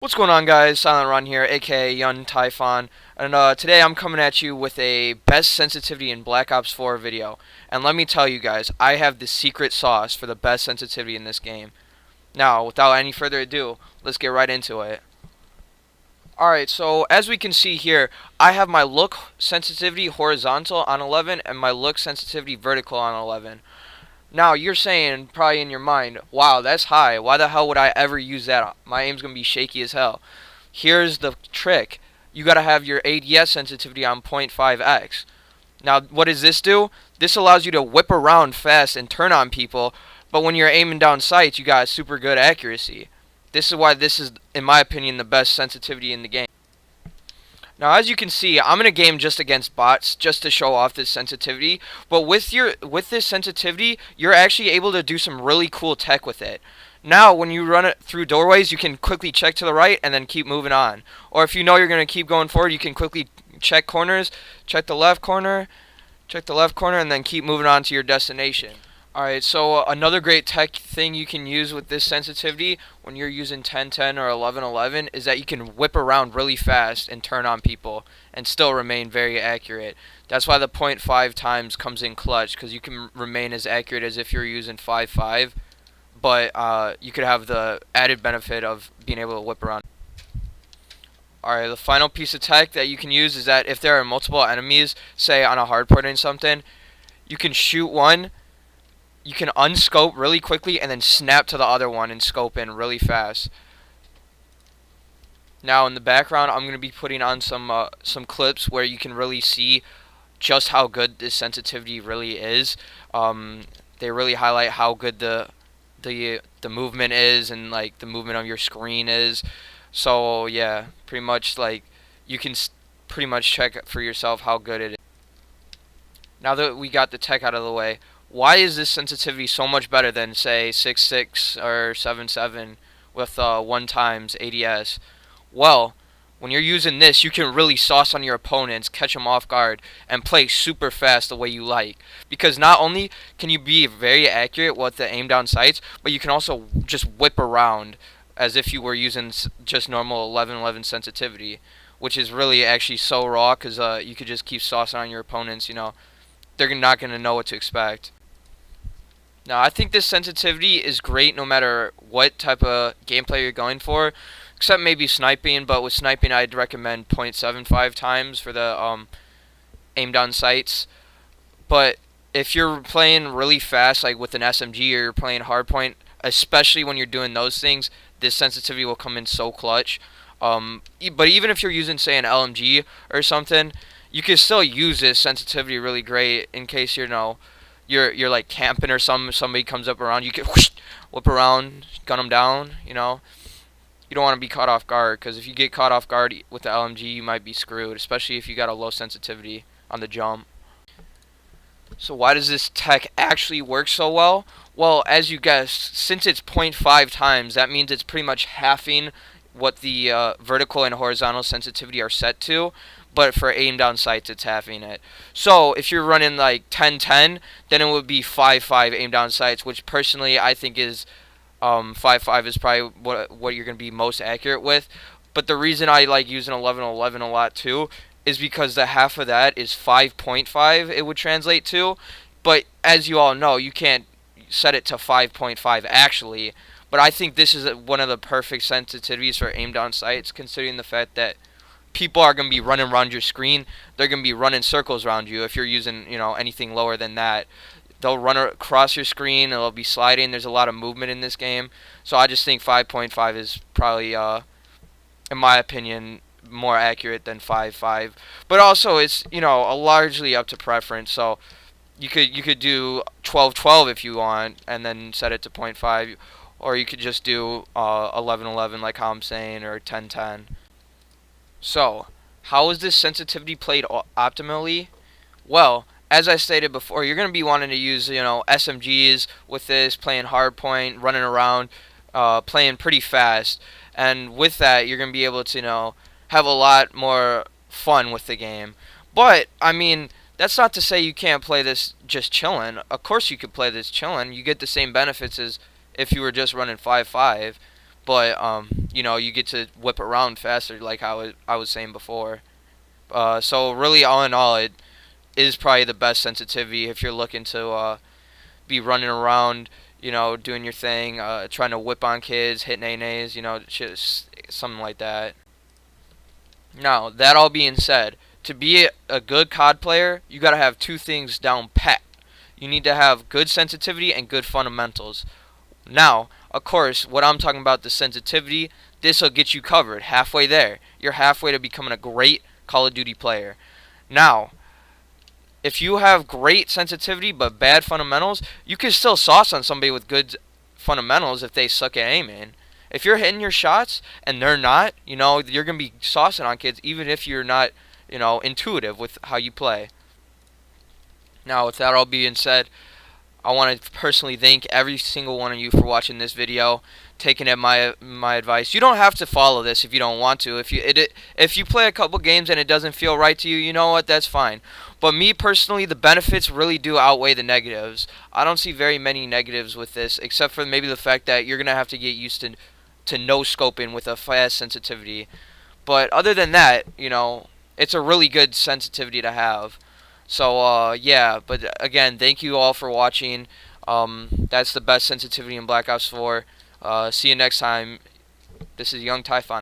What's going on, guys? Silent Run here, aka YungTyphon, and today I'm coming at you with a best sensitivity in Black Ops 4 video. And let me tell you guys, I have the secret sauce for the best sensitivity in this game. Now, without any further ado, let's get right into it. Alright, so as we can see here, I have my look sensitivity horizontal on 11 and my look sensitivity vertical on 11. Now, you're saying, probably in your mind, wow, that's high. Why the hell would I ever use that? My aim's going to be shaky as hell. Here's the trick. You got to have your ADS sensitivity on 0.5x. Now, what does this do? This allows you to whip around fast and turn on people, but when you're aiming down sights, you got super good accuracy. This is why this is, in my opinion, the best sensitivity in the game. Now, as you can see, I'm in a game just against bots, just to show off this sensitivity. But with this sensitivity, you're actually able to do some really cool tech with it. Now, when you run it through doorways, you can quickly check to the right and then keep moving on. Or if you know you're going to keep going forward, you can quickly check corners, check the left corner, and then keep moving on to your destination. Alright, so another great tech thing you can use with this sensitivity when you're using 1010 or 1111 is that you can whip around really fast and turn on people and still remain very accurate. That's why the 0.5 times comes in clutch, because you can remain as accurate as if you're using 5.5, but you could have the added benefit of being able to whip around. Alright, the final piece of tech that you can use is that if there are multiple enemies, say on a hardpoint or something, you can shoot one. You can unscope really quickly and then snap to the other one and scope in really fast. Now in the background, I'm going to be putting on some clips where you can really see just how good this sensitivity really is. They really highlight how good the movement is, and like the movement of your screen is. So yeah, pretty much like you can pretty much check for yourself how good it is. Now that we got the tech out of the way, why is this sensitivity so much better than, say, 6.6 or 7.7 with 1 times ADS? Well, when you're using this, you can really sauce on your opponents, catch them off guard, and play super fast the way you like. Because not only can you be very accurate with the aim down sights, but you can also just whip around as if you were using just normal 1111 sensitivity, which is really actually so raw, because you could just keep saucing on your opponents, you know. They're not going to know what to expect. Now, I think this sensitivity is great no matter what type of gameplay you're going for, except maybe sniping, but with sniping I'd recommend 0.75 times for the aim down sights. But if you're playing really fast, like with an SMG, or you're playing hardpoint, especially when you're doing those things, this sensitivity will come in so clutch. But even if you're using, say, an LMG or something, you can still use this sensitivity really great in case you're like camping or somebody comes up around. You can whoosh, whip around, gun them down. You know, you don't want to be caught off guard, because if you get caught off guard with the LMG, you might be screwed, especially if you got a low sensitivity on the jump. So why does this tech actually work so well? Well, as you guessed, since it's 0.5 times, that means it's pretty much halving what the vertical and horizontal sensitivity are set to, but for aim down sights, it's halving it. So if you're running like 10-10, then it would be 5.5 aim down sights, which personally I think is 5.5 is probably what you're going to be most accurate with. But the reason I like using 11-11 a lot too is because the half of that is 5.5 it would translate to. But as you all know, you can't set it to 5.5 actually. But I think this is one of the perfect sensitivities for aim down sights, considering the fact that people are going to be running around your screen. They're going to be running circles around you if you're using, anything lower than that. They'll run across your screen, and they'll be sliding. There's a lot of movement in this game. So I just think 5.5 is probably, in my opinion, more accurate than 5.5. But also, it's, largely up to preference. So you could do 12-12 if you want, and then set it to 0.5. Or you could just do 11-11 like how I'm saying, or 10-10. So, how is this sensitivity played optimally? Well, as I stated before, you're going to be wanting to use, SMGs with this, playing hardpoint, running around, playing pretty fast. And with that, you're going to be able to, have a lot more fun with the game. But, I mean, that's not to say you can't play this just chilling. Of course you could play this chilling. You get the same benefits as if you were just running 5.5. but you know, you get to whip around faster, like how I was saying before. So really, all in all, it is probably the best sensitivity if you're looking to be running around, you know, doing your thing, trying to whip on kids, hitting A&As, you know, just something like that. Now, that all being said, to be a good COD player, you got to have two things down pat. You need to have good sensitivity and good fundamentals. Now, of course, what I'm talking about, the sensitivity, this will get you covered halfway there. You're halfway to becoming a great Call of Duty player. Now, if you have great sensitivity but bad fundamentals, you can still sauce on somebody with good fundamentals if they suck at aiming. If you're hitting your shots and they're not, you know, you're going to be saucing on kids even if you're not, you know, intuitive with how you play. Now, with that all being said, I want to personally thank every single one of you for watching this video, taking it my advice. You don't have to follow this if you don't want to. If you play a couple games and it doesn't feel right to you, you know what? That's fine. But me personally, the benefits really do outweigh the negatives. I don't see very many negatives with this, except for maybe the fact that you're gonna have to get used to no scoping with a fast sensitivity. But other than that, you know, it's a really good sensitivity to have. So yeah, but again, thank you all for watching. That's the best sensitivity in Black Ops 4. See you next time. This is YungTyphon.